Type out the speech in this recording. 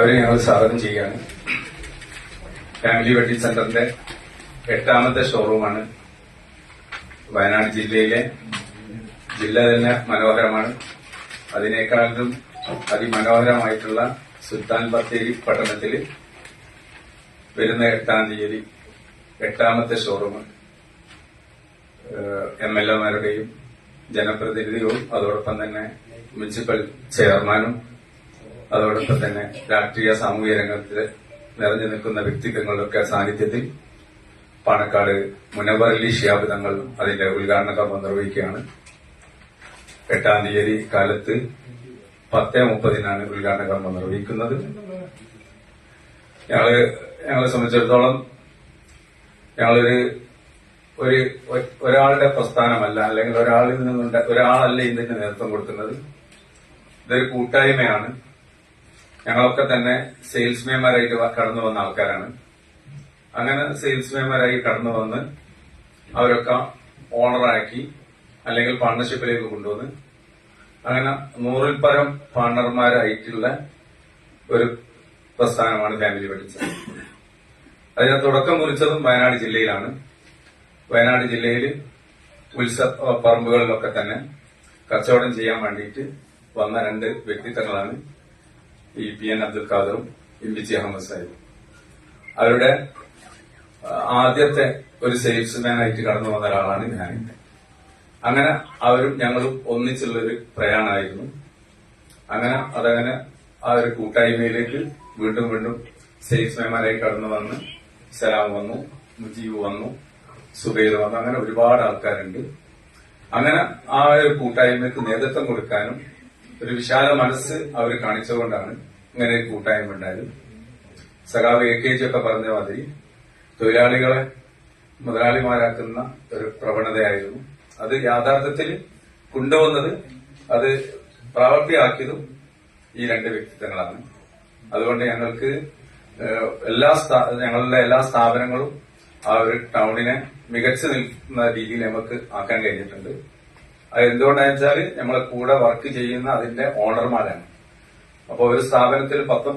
അവരെ ഞങ്ങൾ സ്വാഗതം ചെയ്യുകയാണ്. ഫാമിലി വെഡിങ് സെന്ററിന്റെ 8ാമത്തെ ഷോറൂമാണ്. വയനാട് ജില്ല തന്നെ മനോഹരമാണ്. അതിനേക്കാളും അതിമനോഹരമായിട്ടുള്ള സുൽത്താൻ ബത്തേരി പട്ടണത്തിൽ വരുന്ന 8ാം തീയതി 8ാമത്തെ ഷോറൂം MLA-മാരുടെയും ജനപ്രതിനിധികളും അതോടൊപ്പം തന്നെ മുനിസിപ്പൽ ചെയർമാനും അതോടൊപ്പം തന്നെ രാഷ്ട്രീയ സാമൂഹിക രംഗത്തിൽ നിറഞ്ഞു നിൽക്കുന്ന വ്യക്തിത്വങ്ങളുടെയൊക്കെ സാന്നിധ്യത്തിൽ പാണക്കാട് മുനവർ അലി ശിഹാബ് തങ്ങൾ അതിന്റെ ഉദ്ഘാടന കർമ്മം നിർവഹിക്കുകയാണ്. 8ാം തീയതി കാലത്ത് 10:30 ഉദ്ഘാടന കർമ്മം നിർവഹിക്കുന്നത്. ഞങ്ങളെ സംബന്ധിച്ചിടത്തോളം ഒരാളുടെ പ്രസ്ഥാനമല്ല, അല്ലെങ്കിൽ ഒരാളല്ല ഇതിന് നേതൃത്വം കൊടുക്കുന്നത്. ഇതൊരു കൂട്ടായ്മയാണ്. ഞങ്ങളൊക്കെ തന്നെ സെയിൽസ്മാൻമാരായിട്ട് കടന്നു വന്ന ആൾക്കാരാണ്. അങ്ങനെ സെയിൽസ്മാൻമാരായി കടന്നു വന്ന് അവരൊക്കെ ഓണറാക്കി അല്ലെങ്കിൽ പാർട്ണർഷിപ്പിലേക്ക് കൊണ്ടുവന്ന് അങ്ങനെ 100-ൽ പരം പാർട്ണർമാരായിട്ടുള്ള ഒരു പ്രസ്ഥാനമാണ് ഫാമിലി വെഡിങ് സെന്റർ. അതിന് തുടക്കം കുറിച്ചതും വയനാട് ജില്ലയിലാണ്. വയനാട് ജില്ലയിൽ ഉത്സവ പറമ്പുകളിലൊക്കെ തന്നെ കച്ചവടം ചെയ്യാൻ വേണ്ടിയിട്ട് വന്ന 2 വ്യക്തിത്വങ്ങളാണ് ഈ PN അബ്ദുൽ ഖാദറും MBC അഹമ്മദ് സാഹിബും. അവരുടെ ആദ്യത്തെ ഒരു സെയിൽസ്മാനായിട്ട് കടന്നു വന്ന ഒരാളാണ് ഞാൻ. അങ്ങനെ അവരും ഞങ്ങളും ഒന്നിച്ചുള്ളൊരു പ്രയാണമായിരുന്നു. അങ്ങനെ ആ ഒരു കൂട്ടായ്മയിലേക്ക് വീണ്ടും സെയിൽസ്മാൻമാരായി കടന്നു വന്ന് സലാം വന്നു, മുജീബ് വന്നു, സുബൈർ വന്നു, അങ്ങനെ ഒരുപാട് ആൾക്കാരുണ്ട്. അങ്ങനെ ആ ഒരു കൂട്ടായ്മയ്ക്ക് നേതൃത്വം കൊടുക്കാനും ഒരു വിശാല മനസ്സ് അവർ കാണിച്ചുകൊണ്ടാണ് ഇങ്ങനെ ഒരു കൂട്ടായ്മ ഉണ്ടായത്. സഖാവ് AKG ഒക്കെ പറഞ്ഞ മാതിരി തൊഴിലാളികളെ മുതലാളിമാരാക്കുന്ന ഒരു പ്രവണതയായിരുന്നു. അത് യാഥാർത്ഥ്യത്തിൽ കൊണ്ടുവന്നത്, അത് പ്രാവർത്തികമാക്കിയതും ഈ 2 വ്യക്തിത്വങ്ങളാണ്. അതുകൊണ്ട് ഞങ്ങൾക്ക് ഞങ്ങളുടെ എല്ലാ സ്ഥാപനങ്ങളും ആ ഒരു ടൗണിനെ മികച്ചു നിൽക്കുന്ന രീതിയിൽ നമുക്ക് ആക്കാൻ കഴിഞ്ഞിട്ടുണ്ട്. അത് എന്തുകൊണ്ടാണെന്ന് വെച്ചാൽ നമ്മളെ കൂടെ വർക്ക് ചെയ്യുന്ന അതിന്റെ ഓണർമാരാണ്. അപ്പോൾ ഒരു സ്ഥാപനത്തിൽ 10